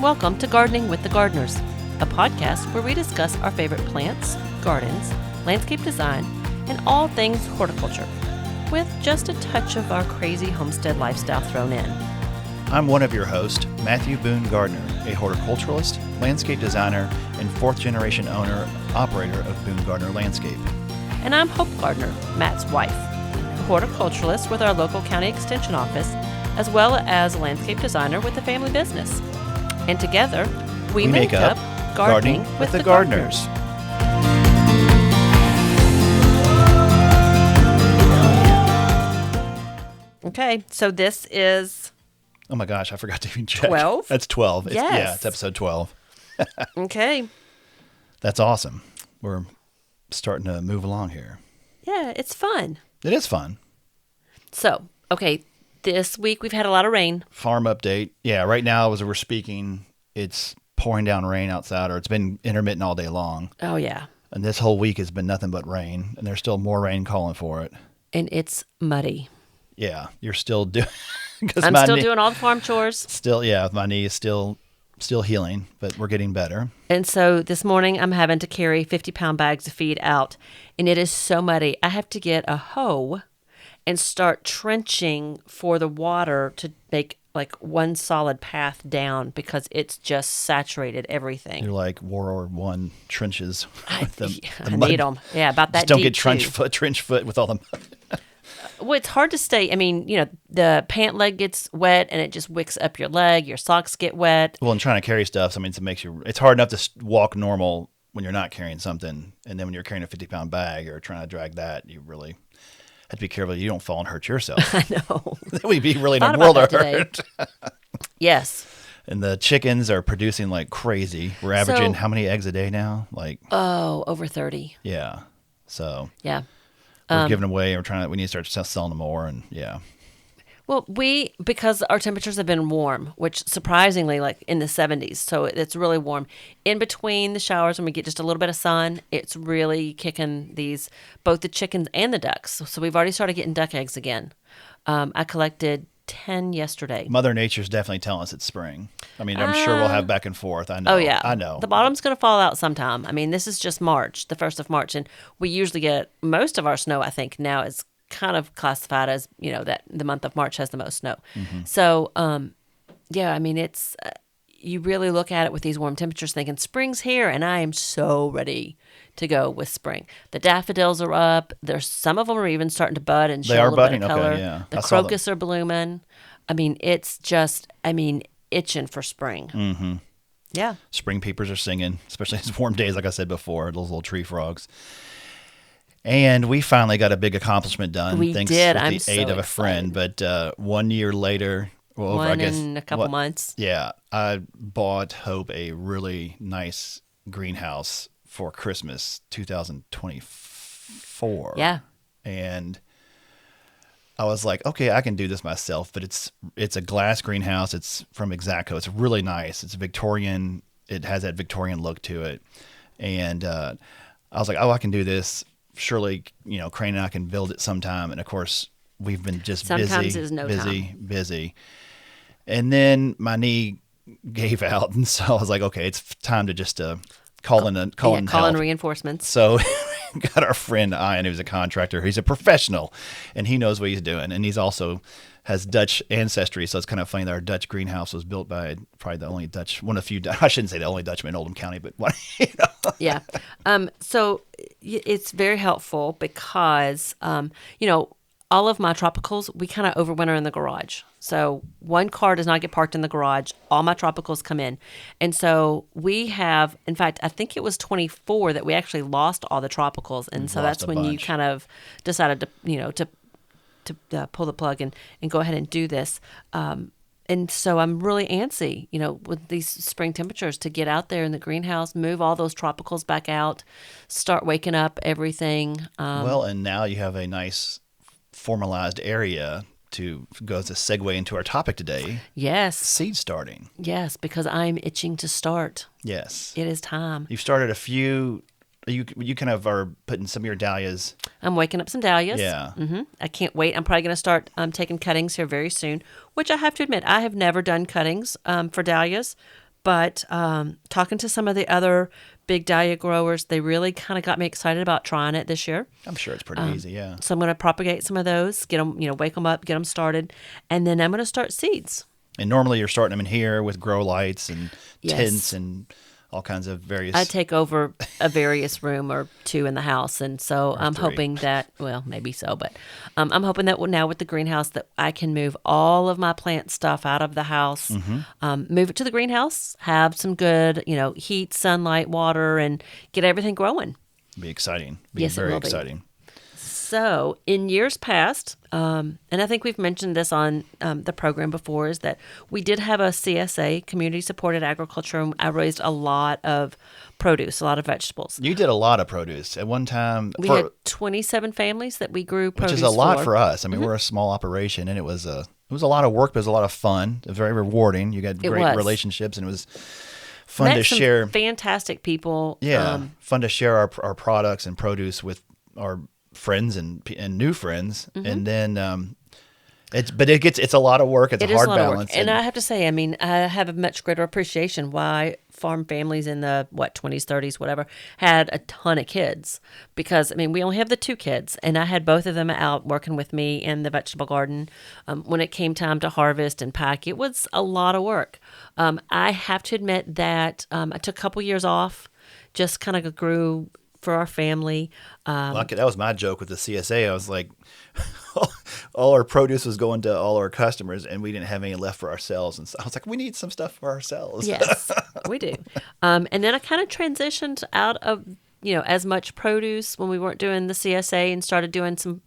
and welcome to Gardening with the Gardeners, a podcast where we discuss our favorite plants, gardens, landscape design, and all things horticulture, with just a touch of our crazy homestead lifestyle thrown in. I'm one of your hosts, Matthew Boone Gardner, a horticulturalist, landscape designer, and fourth-generation owner-operator of Boone Gardner Landscape. And I'm Hope Gardner, Matt's wife, a horticulturalist with our local county extension office, as well as a landscape designer with a family business. And together, we make up Gardening with the Gardeners. Okay, so this is... Oh my gosh, I forgot to even check. 12? That's 12. Yes. Yeah, it's episode 12. Okay. That's awesome. We're starting to move along here. Yeah, it's fun. It is fun. So, okay, this week we've had a lot of rain. Farm update. Yeah, right now as we're speaking, it's pouring down rain outside, or it's been intermittent all day long. Oh, yeah. And this whole week has been nothing but rain, and there's still more rain calling for it. And it's muddy. Yeah, you're still doing... I'm still doing all the farm chores. Still, yeah, my knee is still healing, but we're getting better. And so this morning I'm having to carry 50-pound bags of feed out, and it is so muddy. I have to get a hoe and start trenching for the water to make like one solid path down because it's just saturated everything. You're like World War I trenches. I mud. need them. Yeah, about that Just don't deep get trench too. foot with all the mud. Well, it's hard to stay. I mean, you know, the pant leg gets wet and it just wicks up your leg. Your socks get wet. Well, and trying to carry stuff, it's hard enough to walk normal when you're not carrying something. And then when you're carrying a 50-pound bag or trying to drag that, you really have to be careful you don't fall and hurt yourself. I know. Then we'd be really in Thought a world about of that hurt. Yes. And the chickens are producing like crazy. We're averaging how many eggs a day now? Over 30. Yeah. So Yeah. we're giving away. We need to start selling them more. And yeah. Well, because our temperatures have been warm, which surprisingly, like in the 70s, so it's really warm. In between the showers, when we get just a little bit of sun, it's really kicking both the chickens and the ducks. So we've already started getting duck eggs again. I collected 10 yesterday. Mother Nature's definitely telling us it's spring. I mean, I'm sure we'll have back and forth. I know. Oh, yeah. I know. The bottom's going to fall out sometime. I mean, this is just March, the 1st of March, and we usually get most of our snow, I think, now is kind of classified as, that the month of March has the most snow. Mm-hmm. So, yeah, I mean, it's, you really look at it with these warm temperatures thinking spring's here, and I am so ready to go with spring. The daffodils are up. Some of them are even starting to bud and show a little bit of color. Okay, yeah. The crocus are blooming. I mean, it's just, itching for spring. Mm-hmm. Yeah. Spring peepers are singing, especially these warm days, like I said before, those little tree frogs. And we finally got a big accomplishment done. We thanks did. with I'm the so aid of a excited. friend. But 1 year later, in a couple months. Yeah, I bought Hope a really nice greenhouse for Christmas 2024. Yeah. And I was like, okay, I can do this myself. But it's a glass greenhouse. It's from Exactco. It's really nice. It's Victorian. It has that Victorian look to it. And I was like, I can do this. Surely, Crane and I can build it sometime. And of course, we've been just Sometimes is no busy. And then my knee gave out, and so I was like, okay, it's time to just call in reinforcements. So got our friend Ian, who's a contractor. He's a professional, and he knows what he's doing. And he's also has Dutch ancestry, so it's kind of funny that our Dutch greenhouse was built by probably the only Dutch, one of few. I shouldn't say the only Dutchman in Oldham County, but one. Yeah. So it's very helpful because all of my tropicals, we kind of overwinter in the garage. So one car does not get parked in the garage. All my tropicals come in. And so we have, in fact, I think it was 24 that we actually lost all the tropicals. And so that's when you kind of decided to pull the plug and go ahead and do this. And so I'm really antsy, with these spring temperatures to get out there in the greenhouse, move all those tropicals back out, start waking up everything. And now you have a nice formalized area to go as a segue into our topic today. Yes. Seed starting. Yes, because I'm itching to start. Yes. It is time. You've started a few. You kind of are putting some of your dahlias. I'm waking up some dahlias. Yeah. Mm-hmm. I can't wait. I'm probably going to start taking cuttings here very soon, which I have to admit, I have never done cuttings for dahlias, But talking to some of the other big dahlia growers, they really kind of got me excited about trying it this year. I'm sure it's pretty easy. Yeah. So I'm going to propagate some of those, get them, wake them up, get them started, and then I'm going to start seeds. And normally you're starting them in here with grow lights and Yes. tents and all kinds of various. I take over a various room or two in the house, and so I'm three. hoping that, well, maybe so, but I'm hoping that now with the greenhouse that I can move all of my plant stuff out of the house, move it to the greenhouse, have some good, heat, sunlight, water, and get everything growing. Be exciting. Be Yes, it very will be. exciting. So, in years past, and I think we've mentioned this on the program before, is that we did have a CSA, Community Supported Agriculture, and I raised a lot of produce, a lot of vegetables. You did a lot of produce at one time. We had 27 families that we grew produce which is a lot for. for us. I mean, we're a small operation, and it was a lot of work, but it was a lot of fun. It was very rewarding. You got It great was. relationships, and it was fun Met to some share. fantastic people. Yeah, fun to share our products and produce with our friends and new friends, Mm-hmm. and then it's a lot of work. It's It a is hard a lot of work. balance, And I have to say, I mean, I have a much greater appreciation why farm families in the 20s, 30s, whatever, had a ton of kids. Because I mean, we only have the 2 kids, and I had both of them out working with me in the vegetable garden. When it came time to harvest and pack, it was a lot of work. I have to admit that I took a couple years off, just kind of grew for our family. that was my joke with the CSA. I was like, all our produce was going to all our customers, and we didn't have any left for ourselves. And so I was like, we need some stuff for ourselves. Yes, we do. And then I kind of transitioned out of, as much produce when we weren't doing the CSA and started doing some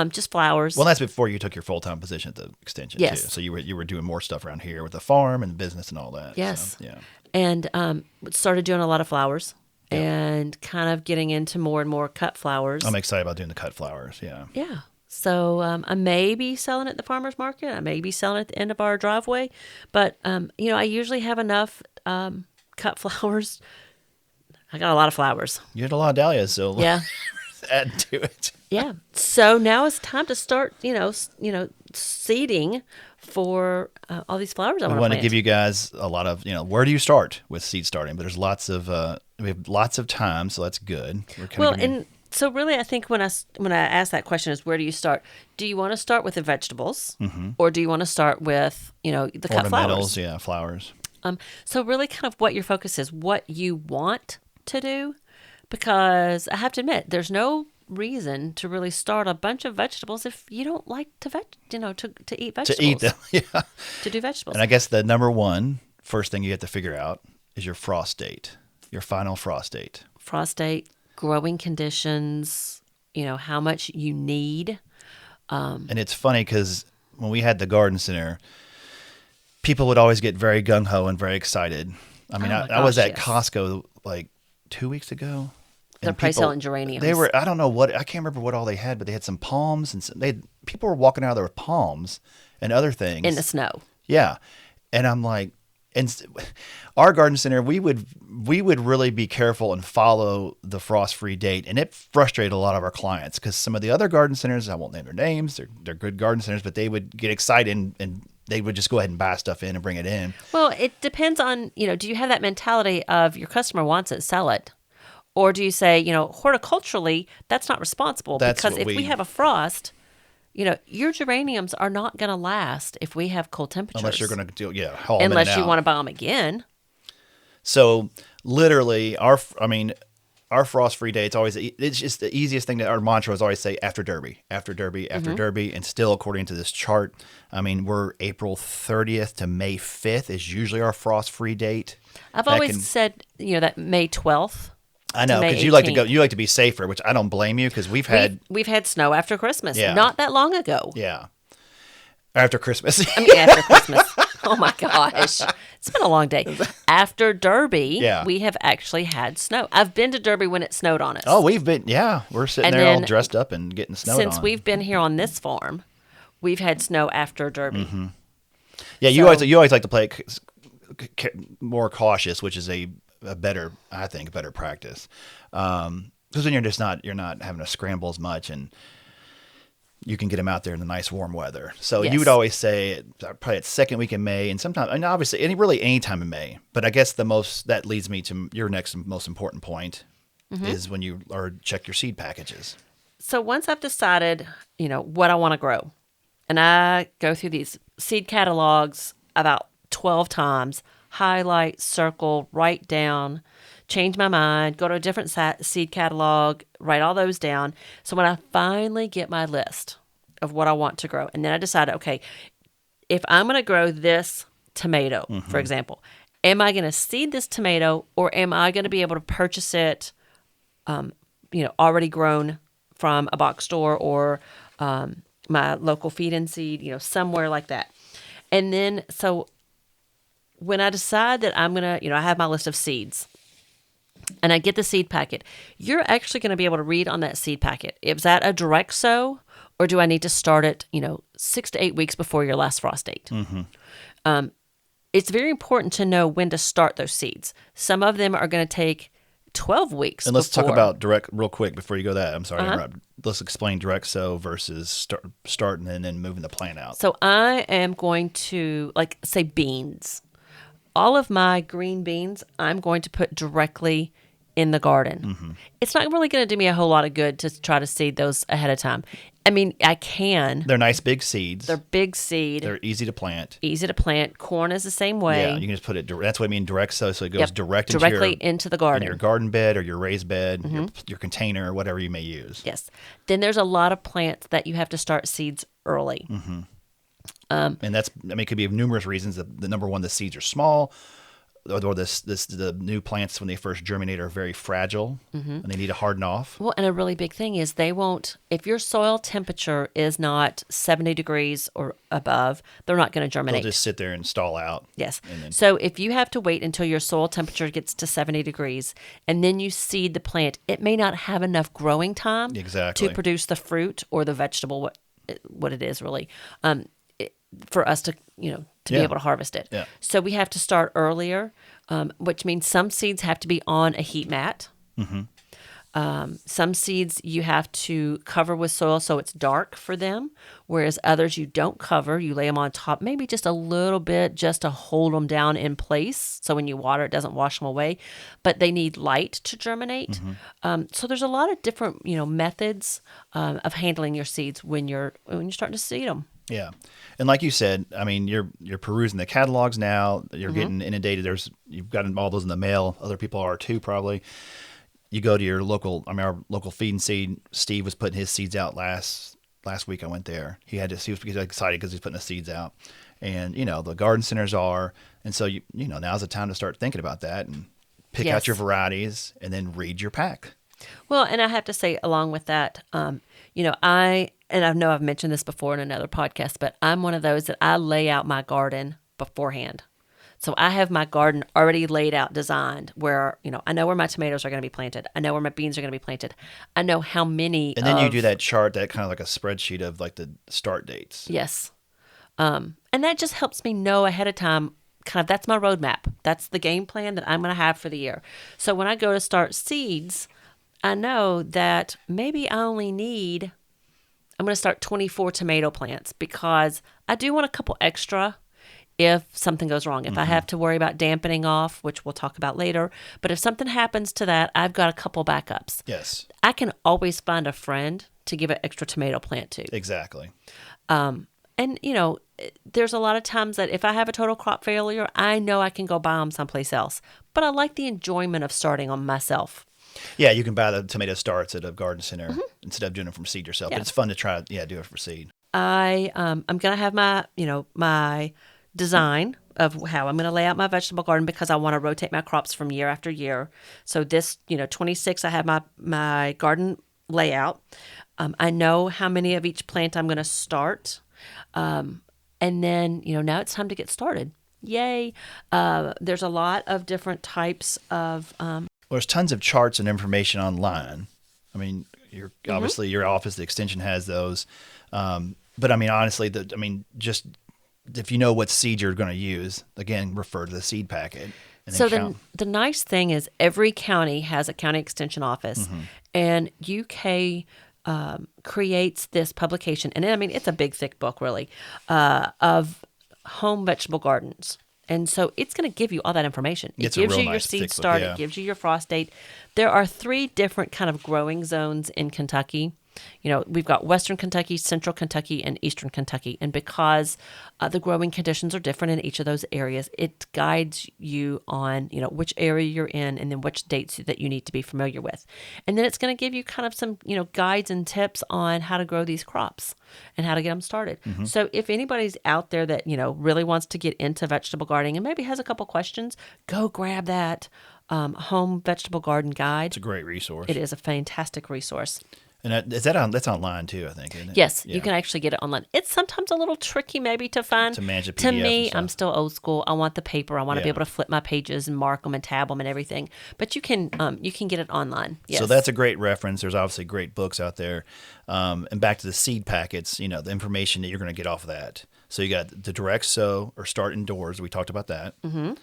just flowers. Well, that's before you took your full-time position at the extension Yes. too. So you were doing more stuff around here with the farm and the business and all that. Yes. So, yeah. And started doing a lot of flowers and kind of getting into more and more cut flowers. I'm excited about doing the cut flowers. Yeah. Yeah. So I may be selling at the farmer's market. I may be selling at the end of our driveway. But, I usually have enough cut flowers. I got a lot of flowers. You had a lot of dahlias, so Yeah. add to it. Yeah. So now it's time to start, seeding for all these flowers I We want want to to plant. give you guys a lot of, where do you start with seed starting? But there's lots of, we have lots of time, so that's good. We're kind Well, of giving- and so really, I think when I ask that question is, where do you start? Do you want to start with the vegetables, or do you want to start with, the cut ornamentals, flowers? yeah, flowers. So really, kind of what your focus is, what you want to do, because I have to admit, there's no reason to really start a bunch of vegetables if you don't like to eat vegetables. To eat them, yeah. To do vegetables. And I guess the number one first thing you have to figure out is your frost date, your final frost date. Frost date, growing conditions, how much you need. And it's funny because when we had the garden center, people would always get very gung ho and very excited. I mean, Oh my I was gosh, at yes. Costco like 2 weeks ago. They're and probably people- selling geraniums. They were, I don't know what, I can't remember what all they had, but they had some palms and people were walking out there with palms and other things. in the snow. Yeah. And I'm like, our garden center, we would really be careful and follow the frost-free date. And it frustrated a lot of our clients because some of the other garden centers, I won't name their names, they're good garden centers, but they would get excited and they would just go ahead and buy stuff in and bring it in. Well, it depends on, do you have that mentality of your customer wants it, sell it? Or do you say, horticulturally, that's not responsible That's because what if we have a frost, your geraniums are not going to last if we have cold temperatures. Unless you're going to do, haul them in Unless and you out. want to buy them again. So literally our frost-free day, it's just the easiest thing that our mantra is always say after Derby, after Derby, after Mm-hmm. Derby. And still, according to this chart, I mean, we're April 30th to May 5th is usually our frost-free date. I've That always can- said, that May 12th. I know, May because you like to 18th. go, you like to be safer, which I don't blame you because we've had, We've had snow after Christmas, Yeah. not that long ago. yeah, after Christmas. I mean, after Christmas. Oh my gosh. It's been a long day. After Derby, Yeah. we have actually had snow. I've been to Derby when it snowed on us. Oh, we're sitting And there all then dressed up and getting snowed Since on. we've been here on this farm, we've had snow after Derby. Mm-hmm. Yeah, So- you always like to play more cautious, which is a better, I think, better practice. Because then you're not having to scramble as much, and you can get them out there in the nice warm weather. So Yes. you would always say probably at second week in May, and sometimes, and obviously, really any time in May. But I guess that leads me to your next most important point is when you check your seed packages. So once I've decided, what I want to grow, and I go through these seed catalogs about 12 times, highlight, circle, write down, change my mind, go to a different seed catalog, write all those down. So when I finally get my list of what I want to grow, and then I decide, okay, if I'm going to grow this tomato, for example, am I going to seed this tomato, or am I going to be able to purchase it, already grown from a box store or my local feed and seed, somewhere like that. And then, so when I decide that I'm going to, I have my list of seeds and I get the seed packet, you're actually going to be able to read on that seed packet, is that a direct sow, or do I need to start it, 6 to 8 weeks before your last frost date? It's very important to know when to start those seeds. Some of them are going to take 12 weeks. And let's talk before. about direct real quick before you go that. I'm sorry to interrupt. Let's explain direct sow versus starting and then moving the plant out. So I am going to, say beans. All of my green beans, I'm going to put directly in the garden. It's not really going to do me a whole lot of good to try to seed those ahead of time. I mean, I can. They're nice big seeds. They're big seed. They're easy to plant. Easy to plant. Corn is the same way. Yeah, you can just put it. That's what I mean, direct sow. So it goes Yep, directly into the garden. in your garden bed or your raised bed, your container, whatever you may use. Yes. Then there's a lot of plants that you have to start seeds early. And it could be of numerous reasons. The number one, the seeds are small, or the new plants when they first germinate are very fragile and they need to harden off. Well, and a really big thing is they won't, if your soil temperature is not 70 degrees or above, they're not going to germinate. They'll just sit there and stall out. Yes. So if you have to wait until your soil temperature gets to 70 degrees and then you seed the plant, it may not have enough growing time Exactly. to produce the fruit or the vegetable, what it is really, for us to, be able to harvest it. Yeah. So we have to start earlier, which means some seeds have to be on a heat mat. Some seeds you have to cover with soil so it's dark for them, whereas others you don't cover. You lay them on top, maybe just a little bit just to hold them down in place so when you water it doesn't wash them away. But they need light to germinate. So there's a lot of different methods of handling your seeds when you're starting to seed them. Yeah. And like you said, I mean, you're perusing the catalogs now. You're getting inundated. You've gotten all those in the mail. Other people are too, probably. You go to your local, our local feed and seed. Steve was putting his seeds out last week. I went there. He was excited because he's putting the seeds out. And, the garden centers are. And so, now's the time to start thinking about that and pick out your varieties and then read your pack. Well, and I have to say, along with that, I know I've mentioned this before in another podcast, but I'm one of those that I lay out my garden beforehand. So I have my garden already laid out, designed, where, I know where my tomatoes are going to be planted. I know where my beans are going to be planted. I know how many. And then you do that chart, that kind of like a spreadsheet of like the start dates. Yes. And that just helps me know ahead of time, kind of, that's my roadmap. That's the game plan that I'm going to have for the year. So when I go to start seeds, I know that maybe I'm going to start 24 tomato plants because I do want a couple extra if something goes wrong. If I have to worry about dampening off, which we'll talk about later, but if something happens to that, I've got a couple backups. Yes. I can always find a friend to give an extra tomato plant to. Exactly. And, there's a lot of times that if I have a total crop failure, I know I can go buy them someplace else. But I like the enjoyment of starting them myself. Yeah, you can buy the tomato starts at a garden center instead of doing them from seed yourself. Yeah. But it's fun to try, do it for seed. I'm going to have my design of how I'm going to lay out my vegetable garden because I want to rotate my crops from year after year. So this, 26, I have my garden layout. I know how many of each plant I'm going to start. And then, now it's time to get started. Yay. There's a lot of different types of... There's tons of charts and information online. I mean, obviously your office, the extension has those. But I mean, honestly, just if you know what seed you're going to use, again, refer to the seed packet. And So then the nice thing is every county has a county extension office, and UK creates this publication, and I mean it's a big, thick book, really, of home vegetable gardens. And so it's going to give you all that information. It It's a gives real you your nice seed thick book, start. yeah. It gives you your frost date. There are 3 different kind of growing zones in Kentucky. You know, we've got Western Kentucky, Central Kentucky, and Eastern Kentucky. And because the growing conditions are different in each of those areas, it guides you on, you know, which area you're in and then which dates that you need to be familiar with. And then it's going to give you kind of some, you know, guides and tips on how to grow these crops and how to get them started. So if anybody's out there that, you know, really wants to get into vegetable gardening and maybe has a couple questions, go grab that home vegetable garden guide. It's a great resource. It is a fantastic resource. And that's online too, I think, isn't it? Yes, Yeah. you can actually get it online. It's sometimes a little tricky maybe to find. To manage a To PDF and me, stuff. I'm still old school. I want the paper. I want to be Yeah. able to flip my pages and mark them and tab them and everything. But you can get it online. Yes. So that's a great reference. There's obviously great books out there. And back to the seed packets, you know, the information that you're going to get off of that. So you got the direct sow or start indoors. We talked about that. Mm-hmm.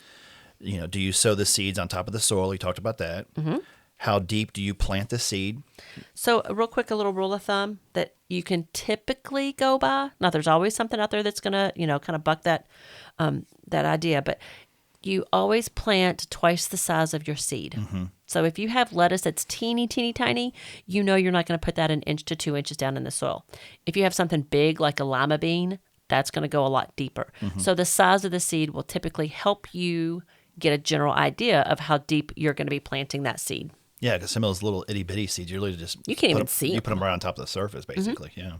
You know, do you sow the seeds on top of the soil? We talked about that. Mm-hmm. How deep do you plant the seed? So, real quick, a little rule of thumb that you can typically go by. Now, there's always something out there that's gonna, you know, kind of buck that that idea, but you always plant twice the size of your seed. Mm-hmm. So, if you have lettuce that's teeny, teeny, tiny, you know you're not going to put that 1 inch to 2 inches down in the soil. If you have something big like a lima bean, that's going to go a lot deeper. Mm-hmm. So, the size of the seed will typically help you get a general idea of how deep you're going to be planting that seed. Yeah, because some of those little itty bitty seeds, you literally just You can't put even see You them. put them right on top of the surface, basically. Yeah.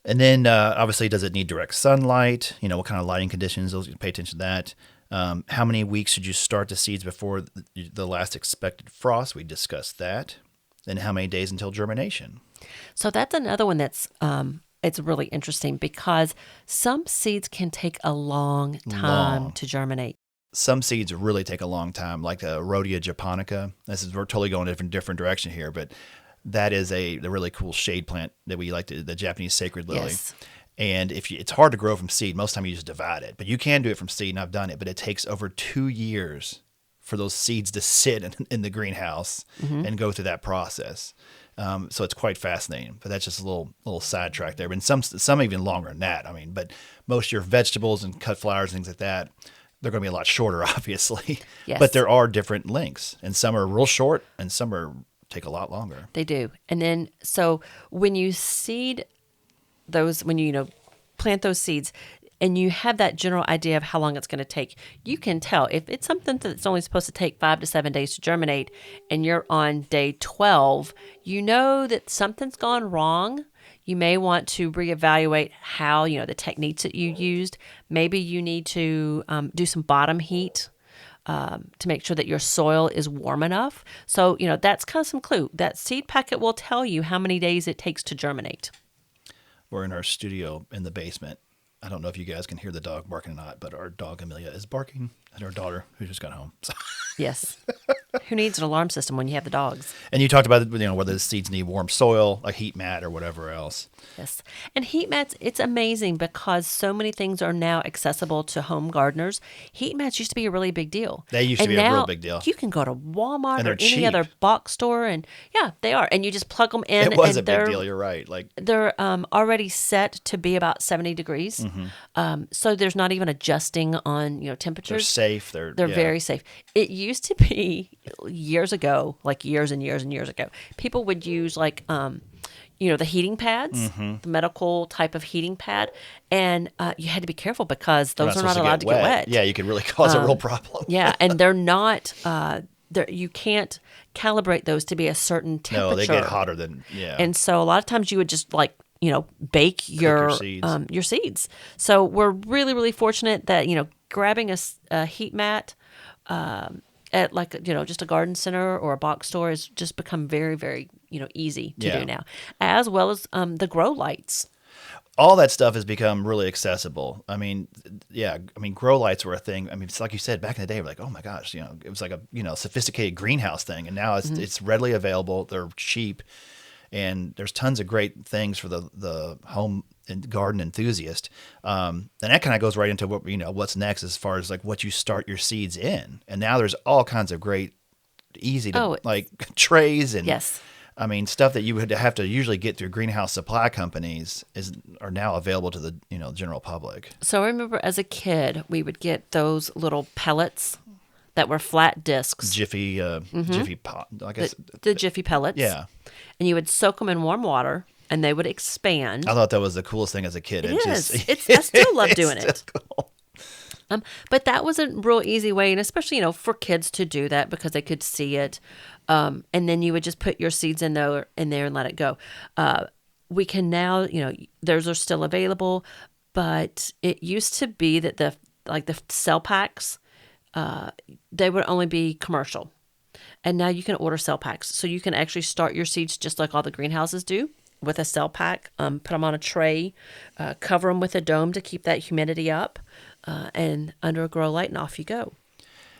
And then obviously, does it need direct sunlight? You know, what kind of lighting conditions? Those, pay attention to that. How many weeks should you start the seeds before the last expected frost? We discussed that. And how many days until germination? So that's another one that's it's really interesting because some seeds can take a long time Long. to germinate. Some seeds really take a long time, like Rhodia japonica. We're totally going in a different direction here, but that is the really cool shade plant that we like, the Japanese sacred lily. Yes. And it's hard to grow from seed. Most of the time you just divide it, but you can do it from seed, and I've done it. But it takes over 2 years for those seeds to sit in the greenhouse and go through that process. So it's quite fascinating. But that's just a little sidetrack there. But some even longer than that. I mean, but most of your vegetables and cut flowers and things like that, they're going to be a lot shorter, obviously. Yes. But there are different lengths, and some are real short, and some take a lot longer. They do. And then so when you seed those, when you plant those seeds and you have that general idea of how long it's going to take, you can tell if it's something that's only supposed to take 5 to 7 days to germinate and you're on day 12, you know that something's gone wrong. You may want to reevaluate how, the techniques that you used. Maybe you need to do some bottom heat to make sure that your soil is warm enough. So, that's kind of some clue. That seed packet will tell you how many days it takes to germinate. We're in our studio in the basement. I don't know if you guys can hear the dog barking or not, but our dog Amelia is barking at our daughter who just got home. So. Yes. Who needs an alarm system when you have the dogs? And you talked about whether the seeds need warm soil, a heat mat, or whatever else. Yes. And heat mats, it's amazing because so many things are now accessible to home gardeners. Heat mats used to be a really big deal. They used to be a now real big deal. You can go to Walmart And or they're any cheap. other box store, and yeah, they are. And you just plug them in. It was and a big they're- deal. You're right. They're already set to be about 70 degrees. So there's not even adjusting on, temperatures. They're safe. They're Very safe. It used to be years ago, like years and years and years ago, people would use the heating pads, the medical type of heating pad, and you had to be careful because those are not allowed to get wet. Yeah, you could really cause a real problem. Yeah, and they're not. You can't calibrate those to be a certain temperature. No, they get hotter than And so a lot of times you would just bake your your seeds. So we're really, really fortunate that, grabbing a heat mat at just a garden center or a box store has just become very, very, easy to Yeah. do now, as well as the grow lights. All that stuff has become really accessible. I mean, grow lights were a thing. I mean, it's like you said, back in the day, we're like, oh my gosh, it was like a, sophisticated greenhouse thing. And now it's readily available. They're cheap. And there's tons of great things for the home and garden enthusiast. And that kind of goes right into what's next as far as like what you start your seeds in. And now there's all kinds of great, easy to trays and Yes. I mean, stuff that you would have to usually get through greenhouse supply companies are now available to the general public. So I remember as a kid, we would get those little pellets that were flat discs, Jiffy pot, I guess. the Jiffy pellets. Yeah, And you would soak them in warm water, and they would expand. I thought that was the coolest thing as a kid. It is. I still love doing it. Cool. But that was a real easy way, and especially for kids to do that because they could see it, and then you would just put your seeds in there and let it go. We can now, those are still available, but it used to be that the cell packs, they would only be commercial, and now you can order cell packs, so you can actually start your seeds just like all the greenhouses do with a cell pack. Put them on a tray, cover them with a dome to keep that humidity up. And under a grow light, and off you go.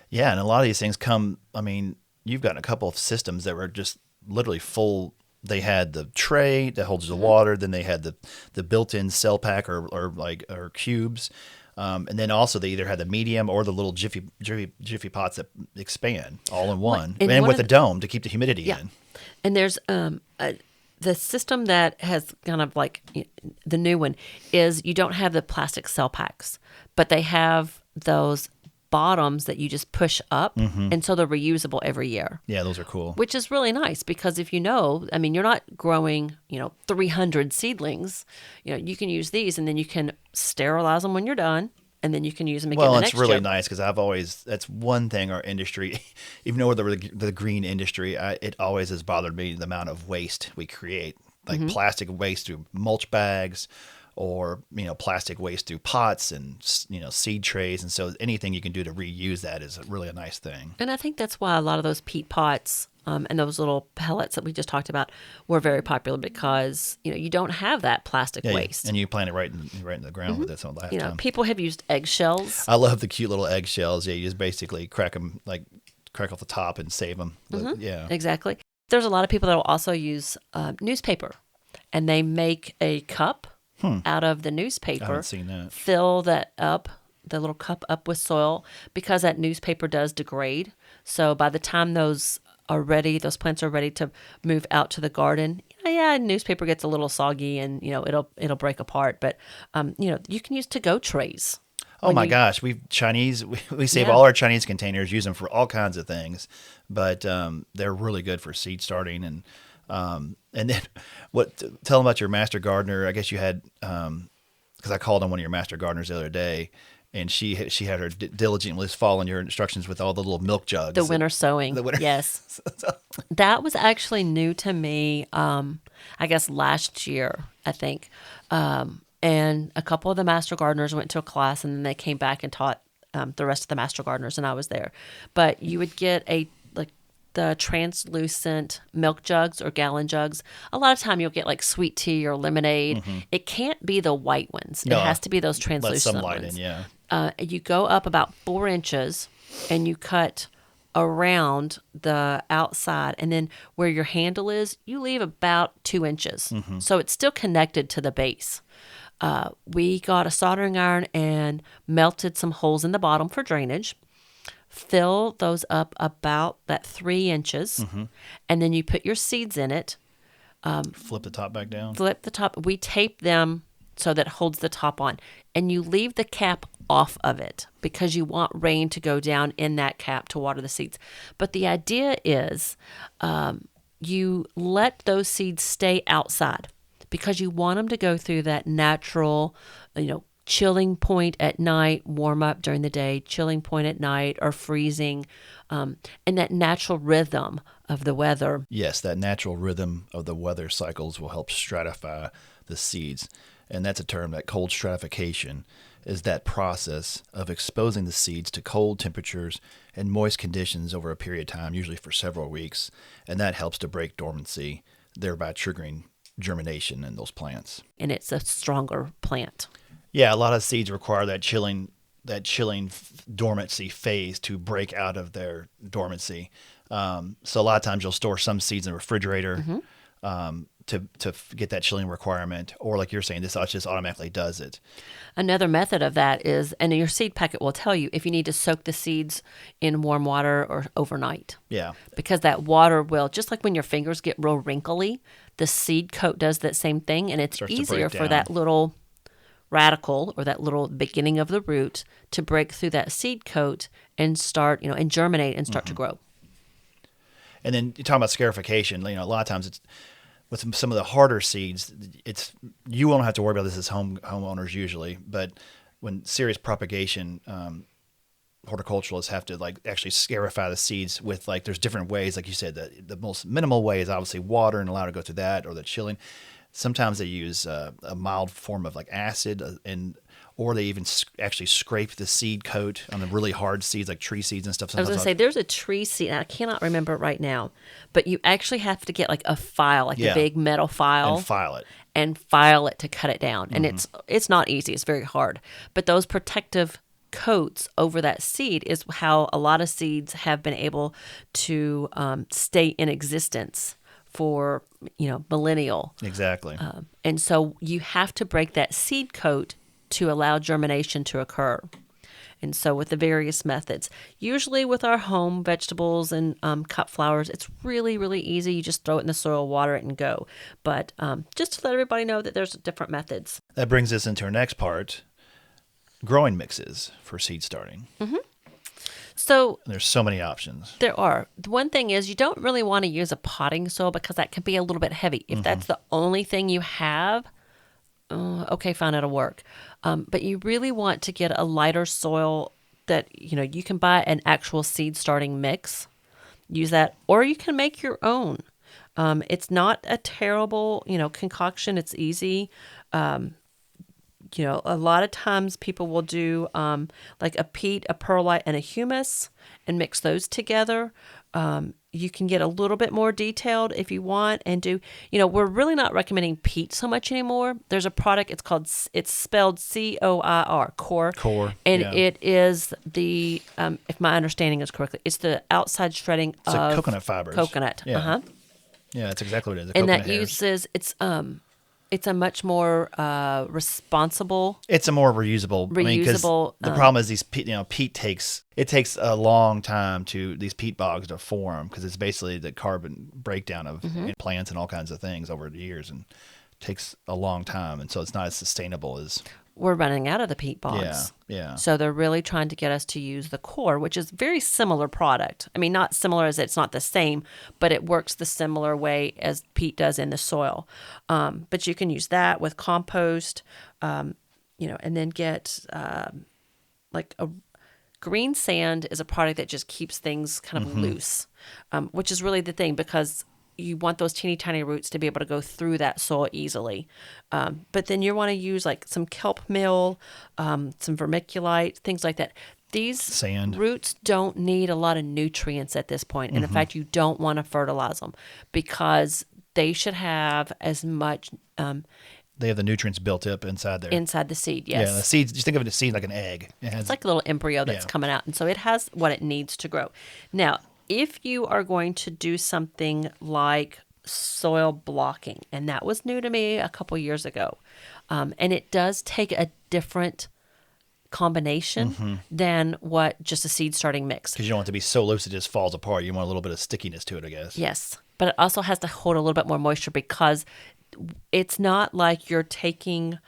Yeah, and a lot of these things come. I mean, you've got a couple of systems that were just literally full. They had the tray that holds the water. Then they had the built-in cell pack or cubes, and then also they either had the medium or the little jiffy pots that expand all in one, and with a dome to keep the humidity in. And there's the system that has kind of the new one is you don't have the plastic cell packs, but they have those bottoms that you just push up, and so they're reusable every year. Yeah, those are cool. Which is really nice because if you're not growing 300 seedlings, you can use these and then you can sterilize them when you're done. And then you can use them again. Well, the next it's really year. nice because that's one thing our industry, even though we're the green industry, it always has bothered me the amount of waste we create, like plastic waste through mulch bags, or plastic waste through pots and seed trays, and so anything you can do to reuse that is really a nice thing. And I think that's why a lot of those peat pots and those little pellets that we just talked about were very popular because you don't have that plastic waste, and you plant it right in the ground with it. So last time, people have used eggshells. I love the cute little eggshells. Yeah, you just basically crack off the top and save them. Yeah, exactly. There's a lot of people that will also use newspaper, and they make a cup out of the newspaper. I haven't seen that. Fill that up, the little cup up with soil, because that newspaper does degrade. So by the time those plants are ready to move out to the garden, newspaper gets a little soggy and it'll break apart. But you can use to-go trays. Oh my gosh, we save all our Chinese containers, use them for all kinds of things, but they're really good for seed starting. And then tell them about your master gardener. I guess you had, because I called on one of your master gardeners the other day, and she had her diligently following your instructions with all the little milk jugs. The winter sowing. Yes. That was actually new to me, I guess last year, I think. And a couple of the master gardeners went to a class, and then they came back and taught the rest of the master gardeners, and I was there. But you would get the translucent milk jugs or gallon jugs. A lot of time you'll get sweet tea or lemonade. It can't be the white ones. No, it has to be those translucent let some light ones. in, yeah. You go up about 4 inches and you cut around the outside, and then where your handle is, you leave about 2 inches. So it's still connected to the base. We got a soldering iron and melted some holes in the bottom for drainage. Fill those up about that 3 inches, and then you put your seeds in it. Flip the top back down. Flip the top. We tape them so that it holds the top on, and you leave the cap off of it because you want rain to go down in that cap to water the seeds. But the idea is you let those seeds stay outside because you want them to go through that natural, chilling point at night, warm up during the day, chilling point at night, or freezing, and that natural rhythm of the weather. Yes, that natural rhythm of the weather cycles will help stratify the seeds. And that's a term, that cold stratification is that process of exposing the seeds to cold temperatures and moist conditions over a period of time, usually for several weeks. And that helps to break dormancy, thereby triggering germination in those plants. And it's a stronger plant. Yeah, a lot of seeds require that chilling dormancy phase to break out of their dormancy. So a lot of times you'll store some seeds in the refrigerator get that chilling requirement, or like you're saying, this just automatically does it. Another method of that is, and your seed packet will tell you if you need to soak the seeds in warm water or overnight. Yeah. Because that water will, just like when your fingers get real wrinkly, the seed coat does that same thing, and it's Starts to easier break for down. that little radical or that little beginning of the root to break through that seed coat and start, and germinate and start to grow. And then you're talking about scarification. A lot of times it's with some of the harder seeds. You won't have to worry about this as homeowners usually, but when serious propagation, horticulturalists have to actually scarify the seeds with there's different ways. Like you said, the most minimal way is obviously water and allow it to go through that, or the chilling. Sometimes they use a mild form of acid, or they even actually scrape the seed coat on the really hard seeds, like tree seeds and stuff. I was going to say, there's a tree seed, and I cannot remember it right now, but you actually have to get a file, a big metal file, and file it to cut it down. And it's not easy. It's very hard. But those protective coats over that seed is how a lot of seeds have been able to stay in existence for millennial. Exactly. And so you have to break that seed coat to allow germination to occur. And so with the various methods, usually with our home vegetables and cut flowers, it's really, really easy. You just throw it in the soil, water it, and go. But just to let everybody know that there's different methods. That brings us into our next part, growing mixes for seed starting. Mm-hmm. So there's so many options. There are. The one thing is you don't really want to use a potting soil because that can be a little bit heavy. If that's the only thing you have, okay, fine, it'll work. But you really want to get a lighter soil that, you can buy an actual seed starting mix. Use that, or you can make your own. It's not a terrible, concoction. It's easy. A lot of times people will do a peat, a perlite, and a humus and mix those together. You can get a little bit more detailed if you want and do, we're really not recommending peat so much anymore. There's a product, it's spelled COIR, core. Core. And yeah. it is the, if my understanding is correctly, it's the outside shredding it's of coconut fibers. Coconut. Yeah. Uh-huh. Yeah, that's exactly what it is. And that hairs. uses, it's a much more responsible. It's a more reusable. Reusable. The problem is these peat takes a long time these peat bogs to form because it's basically the carbon breakdown of plants and all kinds of things over the years, and takes a long time, and so it's not as sustainable as. We're running out of the peat bogs. Yeah. So they're really trying to get us to use the core, which is a very similar product. I mean, not similar as it's not the same, but it works the similar way as peat does in the soil. But you can use that with compost, and then get a green sand is a product that just keeps things kind of loose, which is really the thing because you want those teeny tiny roots to be able to go through that soil easily. But then you want to use some kelp meal, some vermiculite, things like that. These sand roots don't need a lot of nutrients at this point. And in fact, you don't want to fertilize them because they should have as much. They have the nutrients built up inside there. Inside the seed, yes. Yeah, the seeds, just think of it as seed like an egg. It's like a little embryo that's coming out. And so it has what it needs to grow. Now, if you are going to do something like soil blocking, and that was new to me a couple years ago, and it does take a different combination than what just a seed starting mix. Because you don't want it to be so loose it just falls apart. You want a little bit of stickiness to it, I guess. Yes, but it also has to hold a little bit more moisture because it's not like you're taking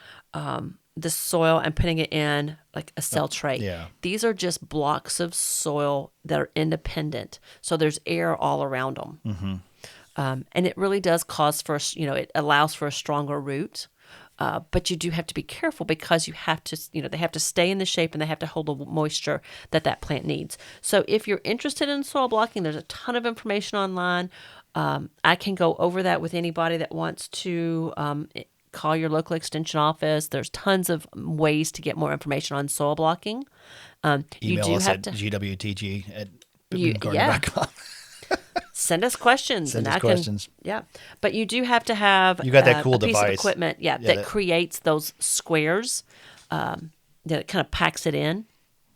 the soil and putting it in like a cell tray. Yeah. These are just blocks of soil that are independent. So there's air all around them. And it really does cause for, it allows for a stronger root. But you do have to be careful because you have to, they have to stay in the shape and they have to hold the moisture that plant needs. So if you're interested in soil blocking, there's a ton of information online. I can go over that with anybody that wants to call your local extension office. There's tons of ways to get more information on soil blocking. Email us at gwtg@garden.com. Send us questions. Send us questions. But you do have to have you got that cool a piece device of equipment that creates those squares that kind of packs it in.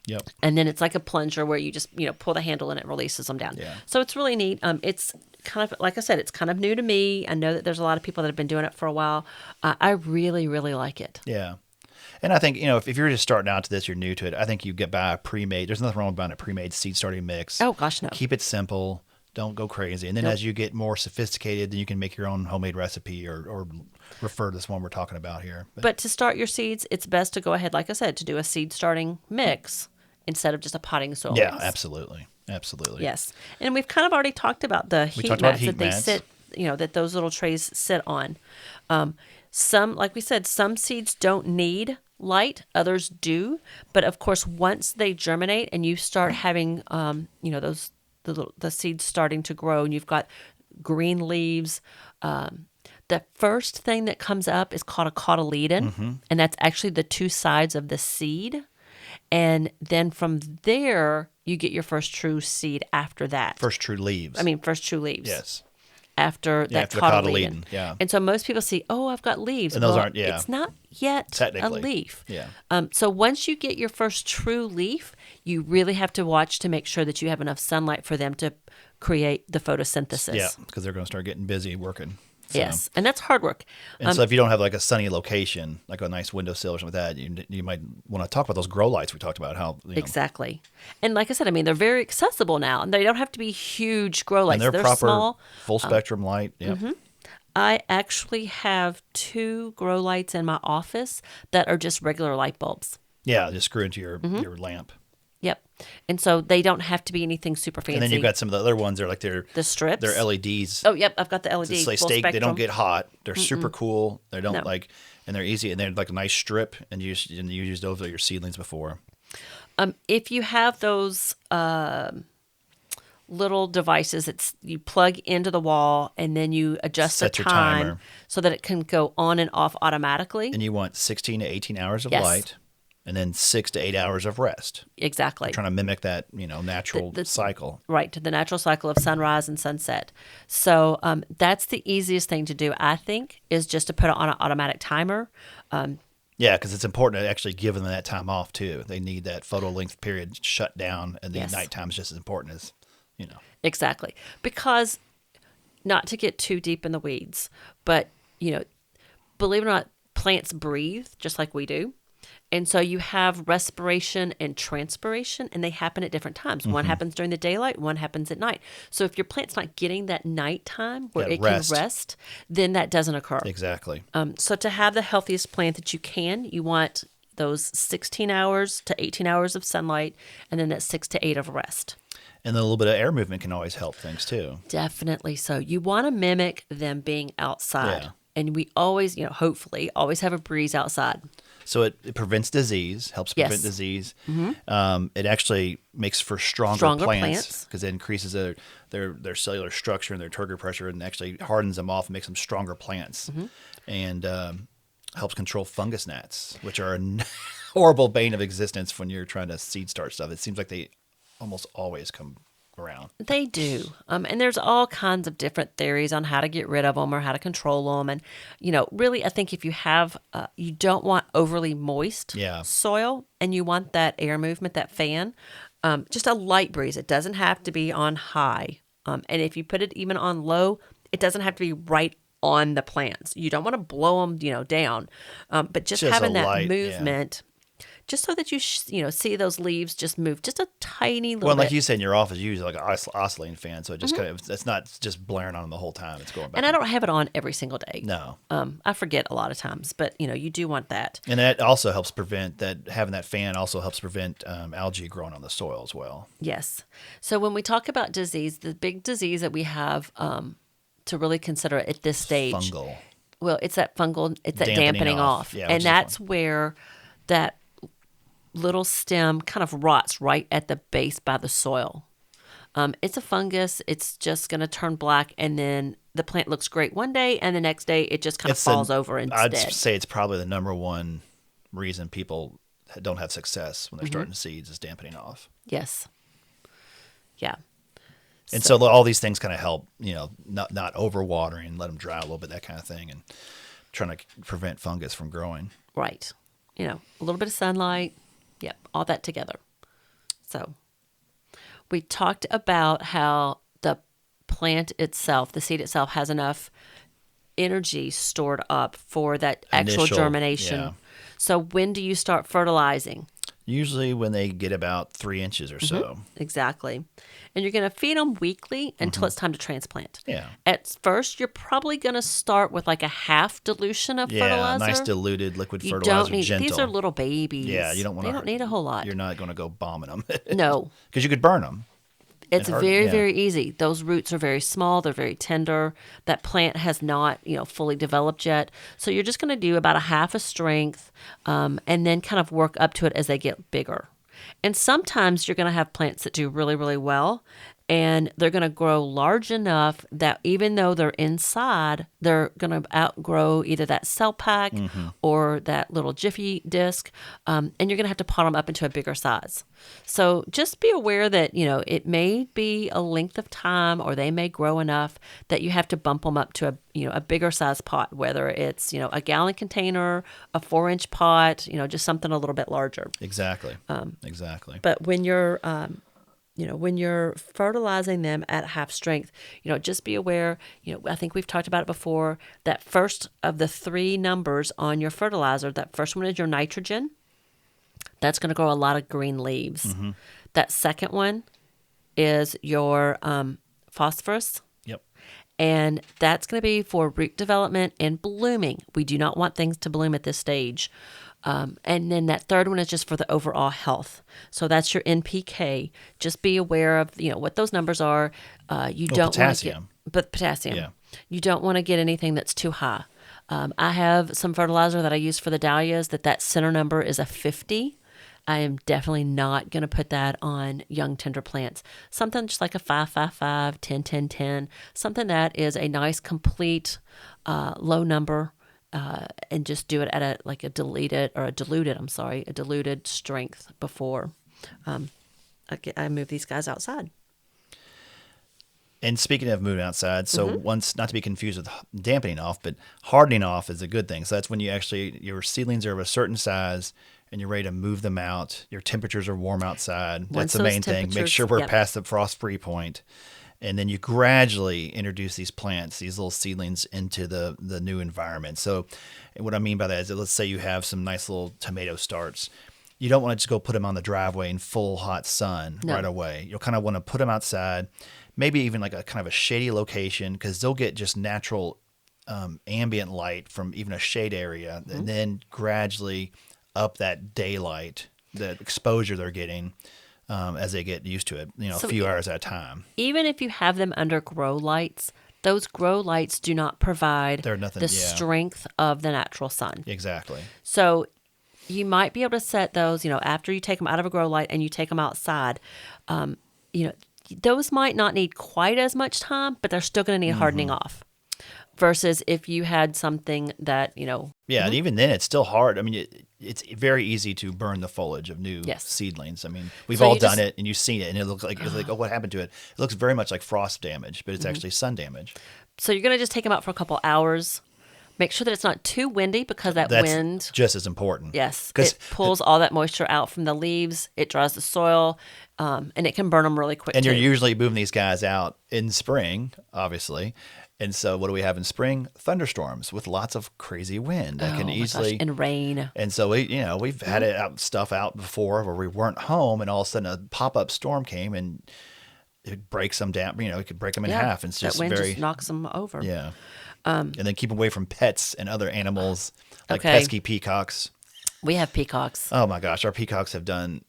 Yep. And then it's like a plunger where you just pull the handle and it releases them down. Yeah. So it's really neat. It's kind of, like I said, it's kind of new to me. I know that there's a lot of people that have been doing it for a while. I really, really like it. Yeah. And I think, if you're just starting out to this, you're new to it, I think you get by a pre-made. There's nothing wrong with buying a pre-made seed starting mix. Oh, gosh, no. Keep it simple. Don't go crazy. And then Nope. as you get more sophisticated, then you can make your own homemade recipe or refer to this one we're talking about here. But to start your seeds, it's best to go ahead, like I said, to do a seed starting mix instead of just a potting soil Yeah, mix. absolutely. Absolutely. Yes. And we've kind of already talked about the heat talked about mats heat that they mats. sit, that those little trays sit on. Like we said, some seeds don't need light, others do. But of course, once they germinate and you start having, the seeds starting to grow and you've got green leaves, the first thing that comes up is called a cotyledon, and that's actually the two sides of the seed. And then from there, you get your first true seed after that. First true leaves. First true leaves. Yes. After that after the cotyledon. yeah. And so most people see, oh, I've got leaves. And those Well, aren't- yeah. It's not yet a Technically. leaf. Yeah. So once you get your first true leaf, you really have to watch to make sure that you have enough sunlight for them to create the photosynthesis. Yeah, because they're going to start getting busy working. So. Yes. And that's hard work. And so if you don't have like a sunny location, like a nice windowsill or something like that, you might want to talk about those grow lights we talked about. How Exactly. And like I said, they're very accessible now. And they don't have to be huge grow lights. and they're proper small. full spectrum light. Yeah. I actually have 2 grow lights in my office that are just regular light bulbs. Yeah, just screw into your Mm-hmm. your lamp. Yep. And so they don't have to be anything super fancy. And then you've got some of the other ones. They're like the strips. they're LEDs. Oh, yep. I've got the LED. It's like full steak. They spectrum. don't get hot. They're super cool. They don't No. and they're easy. And they're like a nice strip. And you used those for your seedlings before. If you have those little devices that you plug into the wall and then you adjust Set the your time timer. so that it can go on and off automatically. And you want 16 to 18 hours of Yes. light, and then 6 to 8 hours of rest. Exactly. Trying to mimic that natural cycle. Right, to the natural cycle of sunrise and sunset. So that's the easiest thing to do, I think, is just to put it on an automatic timer. Yeah, because it's important to actually give them that time off too. They need that photo length period shut down, and the Yes. nighttime is just as important as Exactly. Because, not to get too deep in the weeds, but, believe it or not, plants breathe just like we do. And so you have respiration and transpiration, and they happen at different times. One happens during the daylight, one happens at night. So if your plant's not getting that nighttime where That it rest. can rest, then that doesn't occur. exactly. So to have the healthiest plant that you can, you want those 16 hours to 18 hours of sunlight, and then that 6 to 8 of rest. And then a little bit of air movement can always help things too. Definitely so. You want to mimic them being outside. Yeah. And we always, hopefully, always have a breeze outside. So it prevents disease, helps prevent Yes. disease. It actually makes for stronger Stronger plants plants. because it increases their cellular structure and their turgor pressure, and actually hardens them off and makes them stronger plants. And helps control fungus gnats, which are a horrible bane of existence when you're trying to seed start stuff. It seems like they almost always come around. They do. And there's all kinds of different theories on how to get rid of them or how to control them. And, really, I think if you have, you don't want overly moist Yeah. soil and you want that air movement, that fan, just a light breeze. It doesn't have to be on high. And if you put it even on low, it doesn't have to be right on the plants. You don't want to blow them, down. But just Just having a that light, yeah. movement, just so that you, see those leaves just move just a tiny little Well, bit. like you said in your office, you use like an oscillating fan, so it just kind of, it's not just blaring on them the whole time. It's going back. And I don't have it on every single day. No. I forget a lot of times, but you do want that. And that also helps prevent that. Having that fan also helps prevent algae growing on the soil as well. Yes. So when we talk about disease, the big disease that we have to really consider at this stage, Fungal. well, it's that fungal, it's that Dampening dampening off. off, Yeah, which and is that's where that little stem kind of rots right at the base by the soil. It's a fungus. It's just going to turn black, and then the plant looks great one day, and the next day it just kind of falls over instead. I'd say it's probably the number one reason people don't have success when they're starting seeds is dampening off. Yes. Yeah. And so all these things kind of help, not overwatering, let them dry a little bit, that kind of thing, and trying to prevent fungus from growing. Right. A little bit of sunlight. Yep. All that together. So we talked about how the plant itself, the seed itself, has enough energy stored up for that actual Initial, germination. yeah. So when do you start fertilizing? Usually when they get about 3 inches or so. Exactly. And you're going to feed them weekly until it's time to transplant. Yeah. At first, you're probably going to start with like a half dilution of Yeah, fertilizer. nice diluted liquid You fertilizer, don't need, gentle. these are little babies. Yeah, you don't want They to. don't need a whole lot. You're not going to go bombing them. No. Because you could burn them. It's hurt- very, yeah. very easy. Those roots are very small. They're very tender. That plant has not, fully developed yet. So you're just going to do about a half a strength, and then kind of work up to it as they get bigger. And sometimes you're going to have plants that do really, really well, and they're going to grow large enough that even though they're inside, they're going to outgrow either that cell pack or that little Jiffy disc, and you're going to have to pot them up into a bigger size. So just be aware that, it may be a length of time, or they may grow enough that you have to bump them up to a bigger size pot, whether it's, a gallon container, a 4-inch pot, just something a little bit larger. Exactly. Exactly. But when you're when you're fertilizing them at half strength, just be aware, I think we've talked about it before, that first of the 3 numbers on your fertilizer, that first one is your nitrogen. That's going to grow a lot of green leaves. That second one is your phosphorus. Yep. And that's going to be for root development and blooming. We do not want things to bloom at this stage. And then that third one is just for the overall health. So that's your NPK. Just be aware of what those numbers are. You don't potassium. But potassium. Yeah. You don't want to get anything that's too high. I have some fertilizer that I use for the dahlias that center number is a 50. I am definitely not going to put that on young tender plants. Something just like a 5-5-5, 10-10-10, something that is a nice complete low number. And just do it at a diluted strength before I move these guys outside. And speaking of moving outside, so once, not to be confused with dampening off, but hardening off is a good thing. So that's when your seedlings are of a certain size and you're ready to move them out. Your temperatures are warm outside. Once That's the those main thing. Make temperatures- sure we're yep. past the frost-free point. And then you gradually introduce these plants, these little seedlings, into the new environment. So what I mean by that is that let's say you have some nice little tomato starts. You don't want to just go put them on the driveway in full hot sun No. right away. You'll kind of want to put them outside, maybe even like a kind of a shady location, because they'll get just natural ambient light from even a shade area, and then gradually up that daylight, the exposure they're getting as they get used to it, So a few hours at a time. Even if you have them under grow lights, those grow lights do not provide They're nothing- the yeah. strength of the natural sun. Exactly. So you might be able to set those, after you take them out of a grow light and you take them outside, those might not need quite as much time, but they're still going to need hardening off. Versus if you had something that, Yeah, and even then, it's still hard. I mean, it's very easy to burn the foliage of new Yes. seedlings. I mean, we've So all you done just- it, and you've seen it, and it looks like oh, what happened to it? It looks very much like frost damage, but it's actually sun damage. so you're going to just take them out for a couple hours. Make sure that it's not too windy because that That's wind, just as important. yes, because it pulls all that moisture out from the leaves. It dries the soil, and it can burn them really quick. and you're too. usually moving these guys out in spring, obviously. And so, what do we have in spring? Thunderstorms with lots of crazy wind that Oh can my gosh, easily. and rain. And so we've had it stuff out before where we weren't home, and all of a sudden a pop-up storm came and it breaks them down. It could break them in half. And it's just that wind very just knocks them over. yeah. And then keep away from pets and other animals like Okay. pesky peacocks. We have peacocks. Oh my gosh, our peacocks have done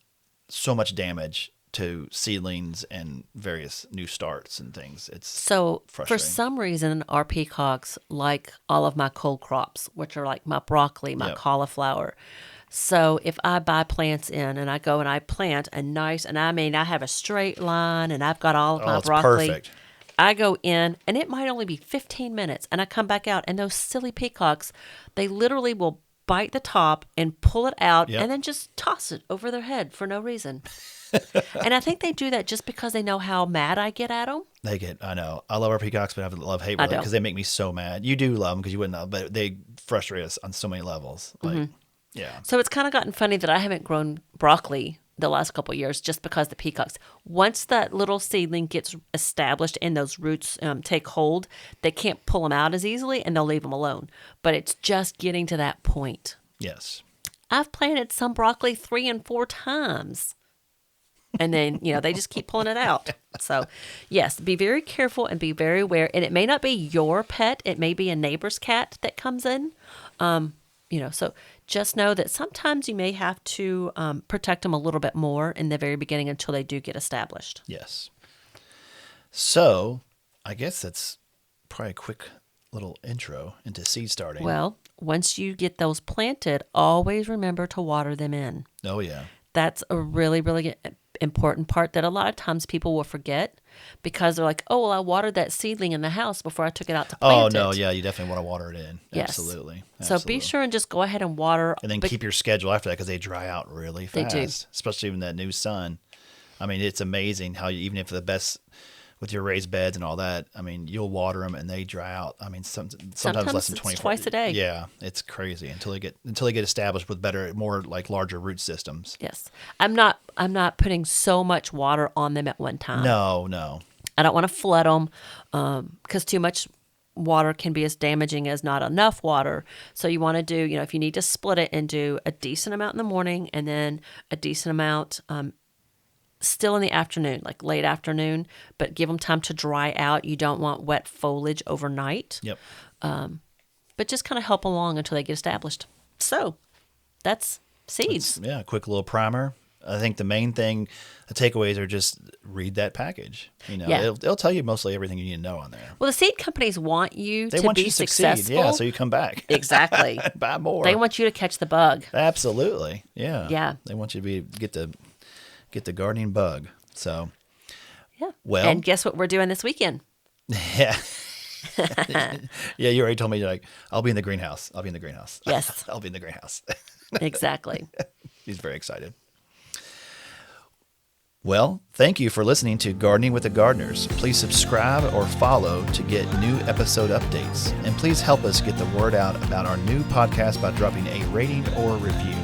so much damage to seedlings and various new starts and things. It's So for frustrating. some reason, our peacocks like all of my cold crops, which are like my broccoli, my Yep. cauliflower. So if I buy plants in and I go and I plant a nice, and I mean, I have a straight line and I've got all of my it's broccoli. perfect. I go in and it might only be 15 minutes and I come back out and those silly peacocks, they literally will bite the top and pull it out Yep. and then just toss it over their head for no reason. And I think they do that just because they know how mad I get at them. I know. I love our peacocks, but I have a love-hate I with them don't. because they make me so mad. You do love them because you wouldn't know, but they frustrate us on so many levels. Like, yeah. So it's kind of gotten funny that I haven't grown broccoli the last couple of years just because the peacocks, once that little seedling gets established and those roots take hold, they can't pull them out as easily and they'll leave them alone. But it's just getting to that point. Yes. I've planted some broccoli 3 and 4 times. And then, they just keep pulling it out. So, yes, be very careful and be very aware. And it may not be your pet. It may be a neighbor's cat that comes in. So just know that sometimes you may have to protect them a little bit more in the very beginning until they do get established. Yes. So, I guess that's probably a quick little intro into seed starting. Well, once you get those planted, always remember to water them in. Oh, yeah. That's a really, really important part that a lot of times people will forget because they're like, oh, well, I watered that seedling in the house before I took it out to plant it. Oh, no, yeah, you definitely want to water it in. Yes. Absolutely. So be sure and just go ahead and water. And then keep your schedule after that because they dry out really fast. They do. Especially in that new sun. I mean, it's amazing how even if the best with your raised beds and all that, I mean, you'll water them and they dry out. I mean, sometimes less than 24. Twice a day. Yeah, it's crazy until they get established with better, more like larger root systems. Yes, I'm not putting so much water on them at one time. No. I don't want to flood them because too much water can be as damaging as not enough water. So you want to do, if you need to split it and do a decent amount in the morning and then a decent amount still in the afternoon, like late afternoon, but give them time to dry out. You don't want wet foliage overnight. Yep. But just kind of help along until they get established. So that's seeds. Yeah, a quick little primer. I think the main thing, the takeaways are just read that package. Yeah. It'll tell you mostly everything you need to know on there. Well, the seed companies want you They to want be you to successful. succeed. Yeah, so you come back. Exactly. Buy more. They want you to catch the bug. Absolutely. Yeah. Yeah. They want you to get the gardening bug. So, Yeah. Well- and guess what we're doing this weekend? yeah. Yeah, you already told me, you're like, I'll be in the greenhouse. Yes. I'll be in the greenhouse. Exactly. He's very excited. Well, thank you for listening to Gardening with the Gardeners. Please subscribe or follow to get new episode updates. And please help us get the word out about our new podcast by dropping a rating or review.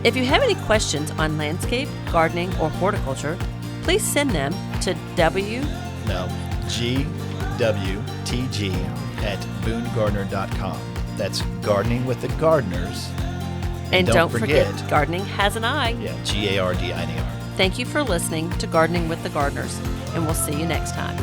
If you have any questions on landscape, gardening, or horticulture, please send them to gwtg@boonegardener.com. That's Gardening with the Gardeners. And don't forget, gardening has an I. Yeah, GARDINER. Thank you for listening to Gardening with the Gardeners, and we'll see you next time.